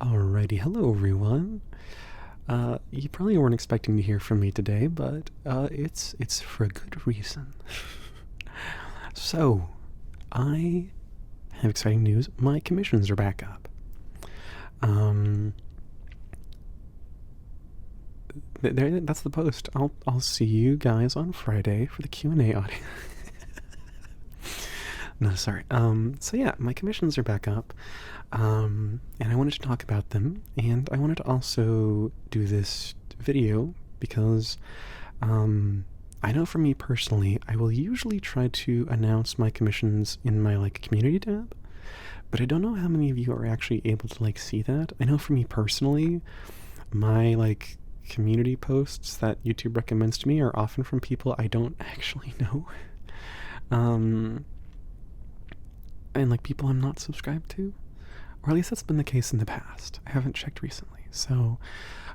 Alrighty, hello everyone. You probably weren't expecting to hear from me today, but it's for a good reason. So, I have exciting news. My commissions are back up. Um, that's the post. I'll see you guys on Friday for the Q&A audio. No, sorry. So yeah, my commissions are back up. And I wanted to talk about them, and I wanted to also do this video because I know for me personally, I will usually try to announce my commissions in my community tab, but I don't know how many of you are actually able to see that. I know for me personally, my community posts that YouTube recommends to me are often from people I don't actually know. And people I'm not subscribed to, or at least that's been the case in the past. I haven't checked recently, so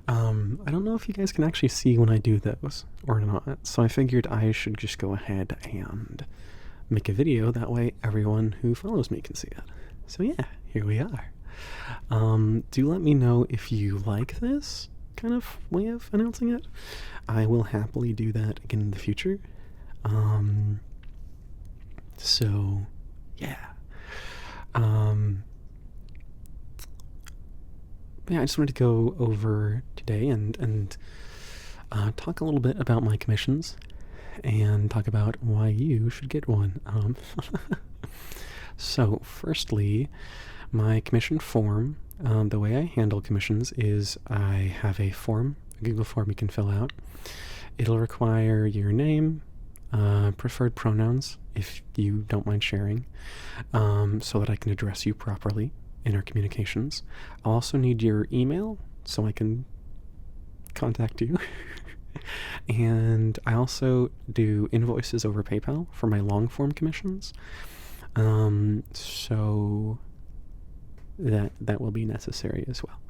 I don't know if you guys can actually see when I do those or not. So I figured I should just go ahead and make a video, that way everyone who follows me can see it. So yeah, here we are. Do let me know if you like this kind of way of announcing it. I will happily do that again in the future. So yeah. Yeah, I just wanted to go over today and talk a little bit about my commissions and talk about why you should get one. So, firstly, my commission form, the way I handle commissions is I have a form, a Google form you can fill out. It'll require your name, preferred pronouns, if you don't mind sharing, so that I can address you properly in our communications. I'll also need your email so I can contact you. And I also do invoices over PayPal for my long form commissions. So that will be necessary as well.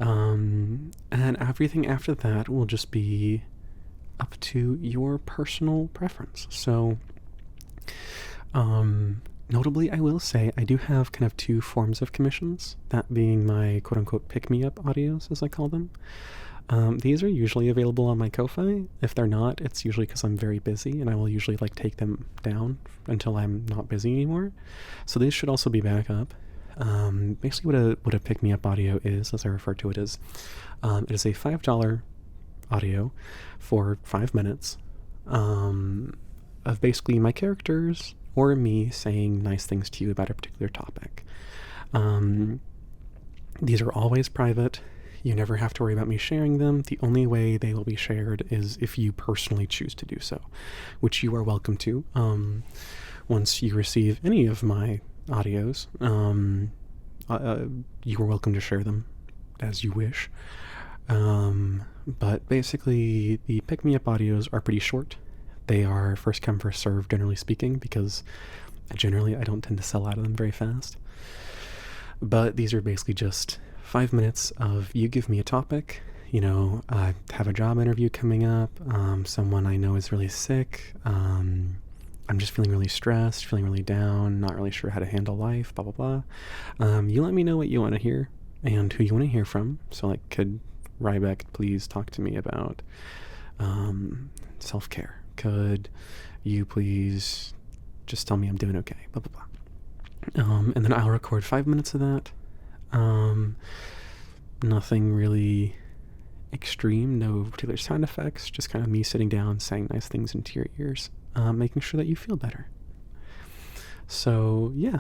And everything after that will just be up to your personal preference. So, notably, I will say I do have kind of two forms of commissions, that being my quote-unquote pick-me-up audios, as I call them. These are usually available on my Ko-Fi. If they're not, it's usually because I'm very busy, and I will usually take them down until I'm not busy anymore. So these should also be back up. Basically what a pick-me-up audio is, as I refer to it is a $5 audio for 5 minutes of basically my characters or me saying nice things to you about a particular topic. These are always private. You never have to worry about me sharing them. The only way they will be shared is if you personally choose to do so, which you are welcome to. Once you receive any of my audios, you are welcome to share them as you wish. But basically, the pick-me-up audios are pretty short. They are first come, first serve, generally speaking, because generally I don't tend to sell out of them very fast. But these are basically just 5 minutes of you give me a topic. I have a job interview coming up. Someone I know is really sick. I'm just feeling really stressed, feeling really down, not really sure how to handle life, blah, blah, blah. You let me know what you want to hear and who you want to hear from. So could Rybeck please talk to me about self-care? Could you please just tell me I'm doing okay? Blah, blah, blah. And then I'll record 5 minutes of that. Nothing really extreme, no particular sound effects, just kind of me sitting down saying nice things into your ears, making sure that you feel better. So yeah,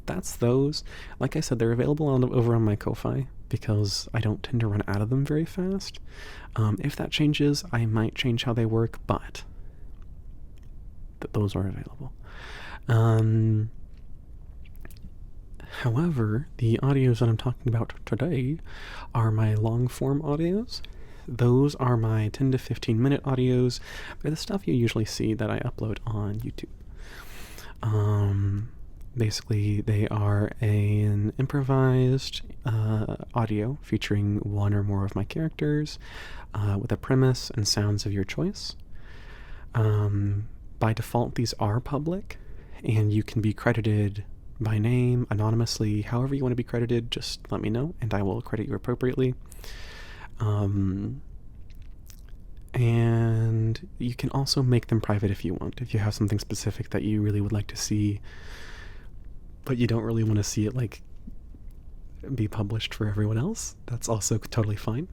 that's those. Like I said, they're available over on my Ko-Fi because I don't tend to run out of them very fast. If that changes, I might change how they work, but those are available. However, the audios that I'm talking about today are my long form audios. Those are my 10 to 15 minute audios. They're the stuff you usually see that I upload on YouTube. Basically, they are an improvised audio featuring one or more of my characters with a premise and sounds of your choice. By default, these are public, and you can be credited by name, anonymously, however you want to be credited, just let me know and I will credit you appropriately. And you can also make them private if you want. If you have something specific that you really would like to see, but you don't really want to see it like be published for everyone else, that's also totally fine.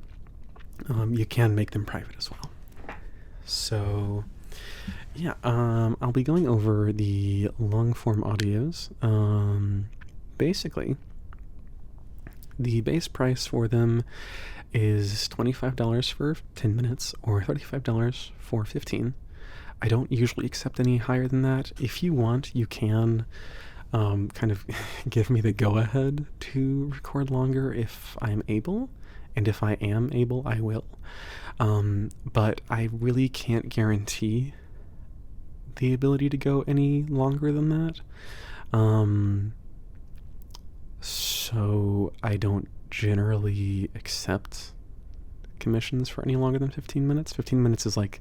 You can make them private as well. So yeah, I'll be going over the long form audios. Basically, the base price for them is $25 for 10 minutes or $35 for 15. I don't usually accept any higher than that. If you want, you can kind of give me the go-ahead to record longer if I'm able, and if I am able, I will. But I really can't guarantee the ability to go any longer than that. So I don't generally accept commissions for any longer than 15 minutes. 15 minutes is like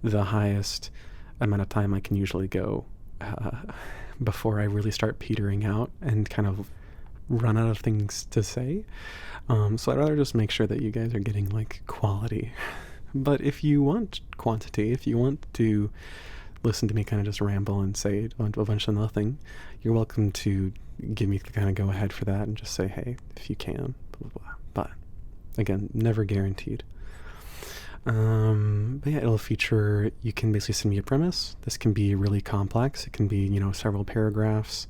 the highest amount of time I can usually go before I really start petering out and kind of run out of things to say. So I'd rather just make sure that you guys are getting like quality. But if you want quantity, if you want to listen to me kind of just ramble and say a bunch of nothing, you're welcome to give me the kind of go ahead for that and just say, hey, if you can, blah, blah, blah. But again, never guaranteed. But yeah, it'll feature, you can basically send me a premise. This can be really complex. It can be, several paragraphs.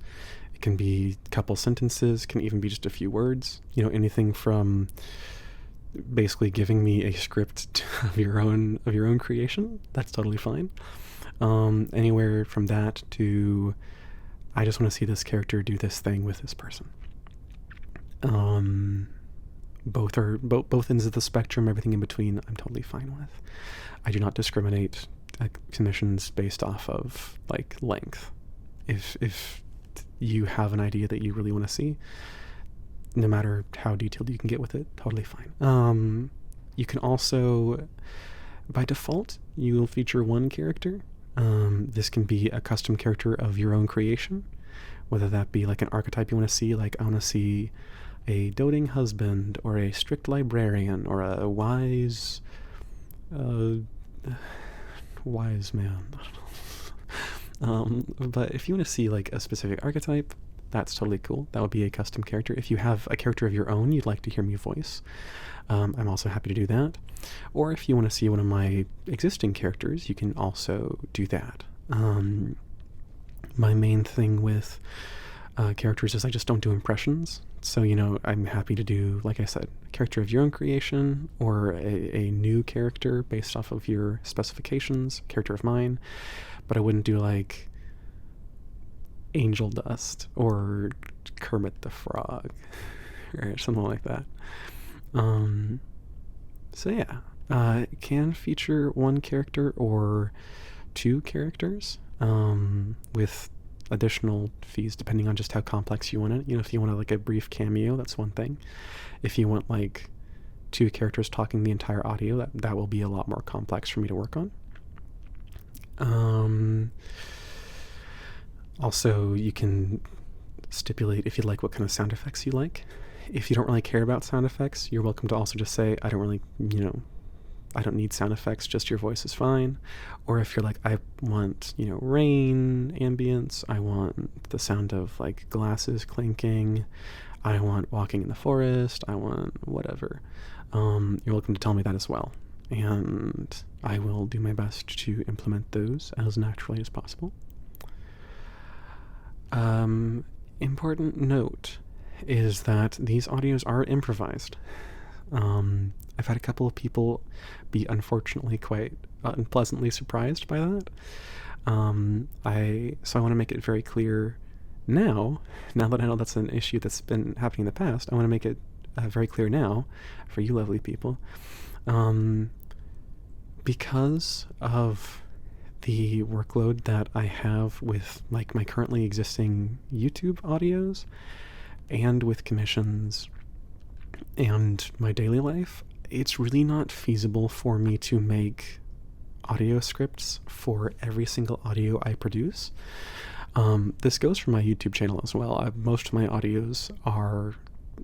It can be a couple sentences. It can even be just a few words. Anything from basically giving me a script of your own creation. That's totally fine. Anywhere from that to, I just want to see this character do this thing with this person. Both ends of the spectrum, everything in between, I'm totally fine with. I do not discriminate commissions based off of like length. If you have an idea that you really want to see, no matter how detailed you can get with it, totally fine. You can also, by default, you will feature one character. This can be a custom character of your own creation, whether that be like an archetype you want to see, like I want to see a doting husband, or a strict librarian, or a wise man. I don't know. But if you want to see like a specific archetype, that's totally cool. That would be a custom character. If you have a character of your own you'd like to hear me voice, I'm also happy to do that. Or if you want to see one of my existing characters, you can also do that. My main thing with characters is I just don't do impressions. So, I'm happy to do, like I said, a character of your own creation, or a new character based off of your specifications, character of mine. But I wouldn't do like Angel Dust or Kermit the Frog or something like that. So yeah, it can feature one character or two characters with additional fees depending on just how complex you want it. If you want like a brief cameo, that's one thing. If you want like two characters talking the entire audio, that will be a lot more complex for me to work on. Also, you can stipulate if you like what kind of sound effects you like. If you don't really care about sound effects, you're welcome to also just say, I don't really, I don't need sound effects, just your voice is fine. Or if you're like, I want, rain ambience, I want the sound of like glasses clinking, I want walking in the forest, I want whatever, you're welcome to tell me that as well. And I will do my best to implement those as naturally as possible. Important note is that these audios are improvised. I've had a couple of people be unfortunately quite unpleasantly surprised by that. So I want to make it very clear now that I know that's an issue that's been happening in the past, I want to make it very clear now for you lovely people. Because of the workload that I have with like my currently existing YouTube audios and with commissions and my daily life, it's really not feasible for me to make audio scripts for every single audio I produce. This goes for my YouTube channel as well. Most of my audios are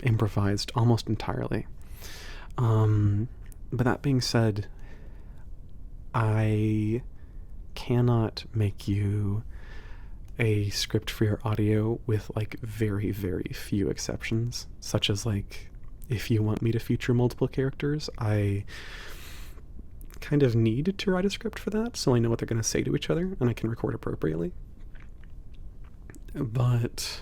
improvised almost entirely. But that being said, I cannot make you a script for your audio with like very, very few exceptions, such as like if you want me to feature multiple characters, I kind of need to write a script for that so I know what they're going to say to each other and I can record appropriately. But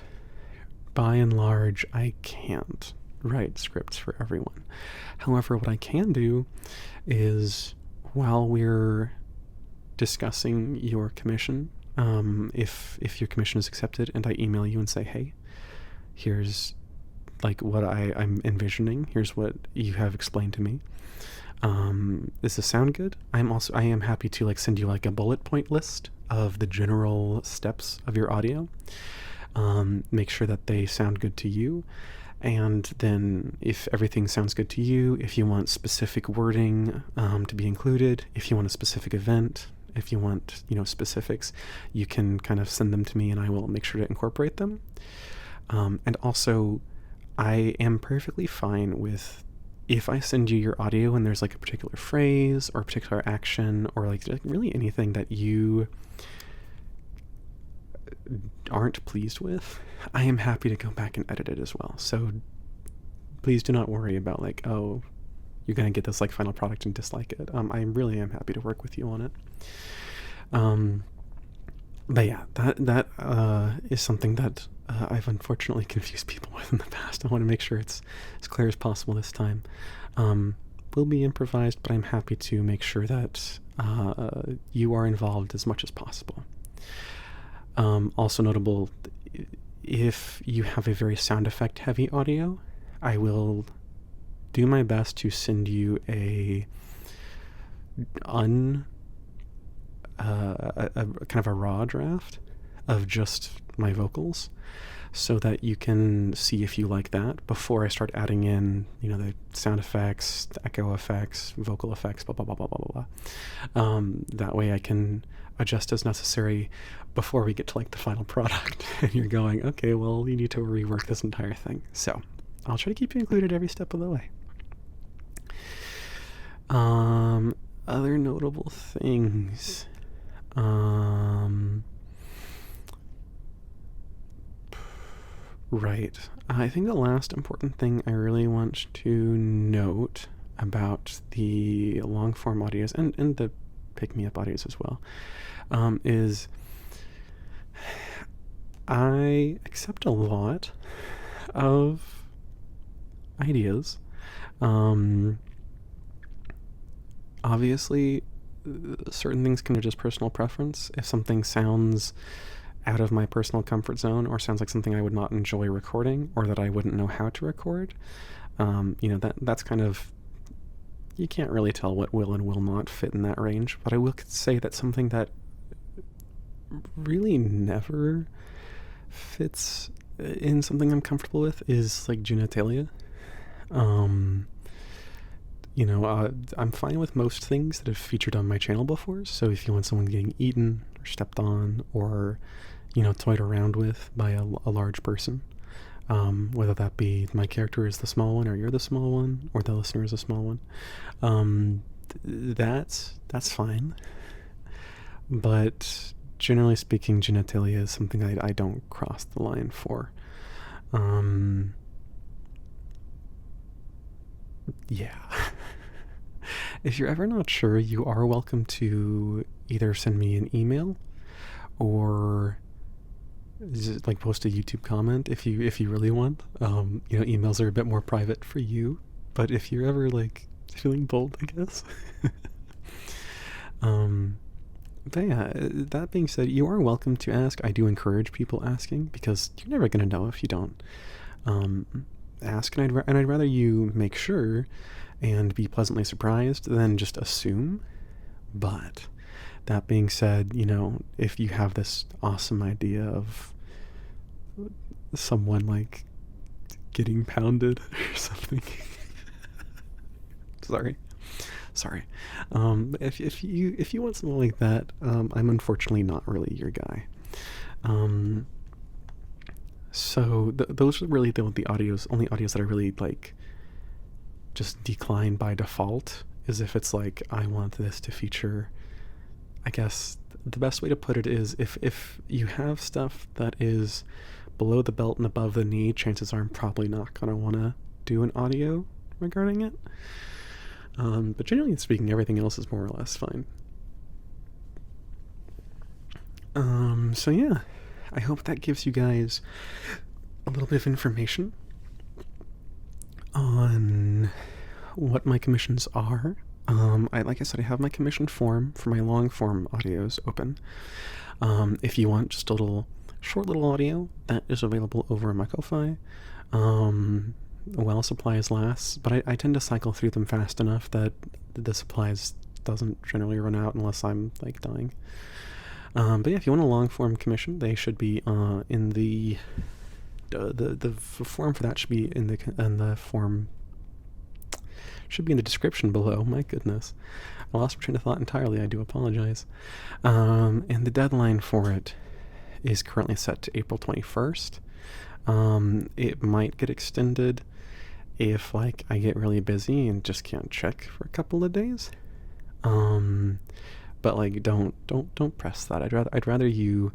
by and large, I can't write scripts for everyone. However, what I can do is, while we're discussing your commission, if your commission is accepted and I email you and say, hey, here's like what I'm envisioning, here's what you have explained to me, does this sound good? I am happy to like send you like a bullet point list of the general steps of your audio, make sure that they sound good to you. And then if everything sounds good to you, if you want specific wording to be included, if you want a specific event, if you want, specifics, you can kind of send them to me and I will make sure to incorporate them. And also, I am perfectly fine with if I send you your audio and there's like a particular phrase or a particular action or like really anything that you aren't pleased with, I am happy to go back and edit it as well. So please do not worry about like, oh, you're going to get this like final product and dislike it. I really am happy to work with you on it. But yeah, that is something that I've unfortunately confused people with in the past. I want to make sure it's as clear as possible this time. Will be improvised, but I'm happy to make sure that you are involved as much as possible. Also notable, if you have a very sound effect heavy audio, I will do my best to send you a kind of a raw draft of just my vocals, so that you can see if you like that before I start adding in, the sound effects, the echo effects, vocal effects, blah, blah, blah, blah, blah, blah. That way I can adjust as necessary before we get to like the final product and you're going, okay, well, you need to rework this entire thing. So I'll try to keep you included every step of the way. Other notable things. Right. I think the last important thing I really want to note about the long form audios and the pick me up audios as well, is I accept a lot of ideas. Obviously, certain things can be just personal preference. If something sounds out of my personal comfort zone or sounds like something I would not enjoy recording or that I wouldn't know how to record, that's kind of, you can't really tell what will and will not fit in that range. But I will say that something that really never fits in something I'm comfortable with is like genitalia. I'm fine with most things that have featured on my channel before. So if you want someone getting eaten or stepped on or, toyed around with by a large person, whether that be my character is the small one or you're the small one or the listener is the small one, that's fine. But generally speaking, genitalia is something I don't cross the line for. Yeah. If you're ever not sure, you are welcome to either send me an email or like post a YouTube comment if you really want. Emails are a bit more private for you, but if you're ever like feeling bold, I guess. But yeah, that being said, you are welcome to ask. I do encourage people asking because you're never going to know if you don't ask, and I'd rather you make sure and be pleasantly surprised than just assume. But that being said, if you have this awesome idea of someone like getting pounded or something, sorry. If you want something like that, I'm unfortunately not really your guy. So those are really the only audios that I really like just decline by default, is if it's like, I want this to feature, I guess the best way to put it is, if you have stuff that is below the belt and above the knee, chances are I'm probably not going to want to do an audio regarding it. But generally speaking, everything else is more or less fine. So yeah, I hope that gives you guys a little bit of information on what my commissions are. Like I said, I have my commission form for my long form audios open. If you want just a short little audio, that is available over on my Ko-Fi. While supplies last, but I tend to cycle through them fast enough that the supplies doesn't generally run out unless I'm like dying. But yeah, if you want a long form commission, they should be in the form for that should be in the form. Should be in the description below. My goodness, I lost my train of thought entirely. I do apologize. And the deadline for it is currently set to April 21st. It might get extended if like I get really busy and just can't check for a couple of days. But like don't press that. I'd rather you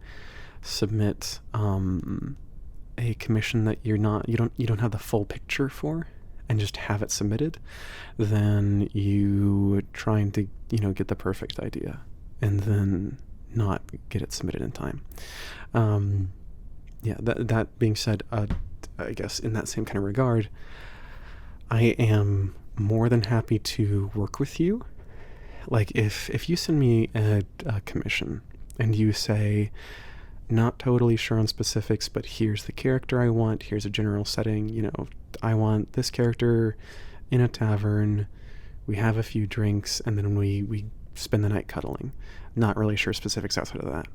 submit a commission that you don't have the full picture for, and just have it submitted, than you trying to get the perfect idea and then not get it submitted in time. Yeah, that being said, I guess in that same kind of regard, I am more than happy to work with you. Like if you send me a commission and you say, not totally sure on specifics, but here's the character I want, here's a general setting, I want this character in a tavern, we have a few drinks, and then we spend the night cuddling. Not really sure specifics outside of that.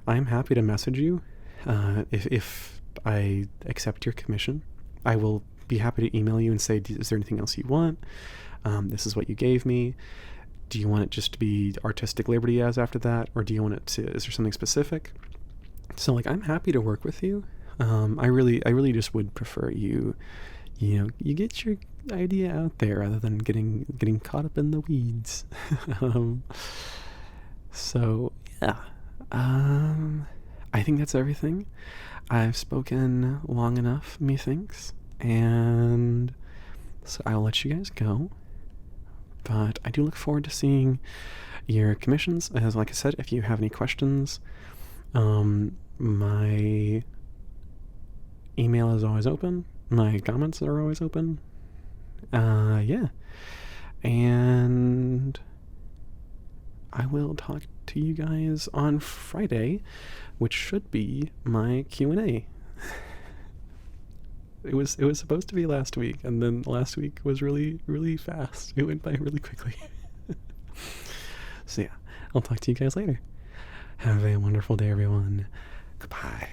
I'm happy to message you. If I accept your commission, I will be happy to email you and say, is there anything else you want? This is what you gave me. Do you want it just to be artistic liberty as after that? Or do you want it to, is there something specific? So like, I'm happy to work with you. I really just would prefer you get your idea out there rather than getting caught up in the weeds. So yeah, I think that's everything. I've spoken long enough, methinks, and so I'll let you guys go. But I do look forward to seeing your commissions. As like I said, if you have any questions, my email is always open. My comments are always open. Yeah. And I will talk to you guys on Friday, which should be my Q&A. It was supposed to be last week, and then last week was really, really fast. It went by really quickly. So yeah, I'll talk to you guys later. Have a wonderful day, everyone. Goodbye.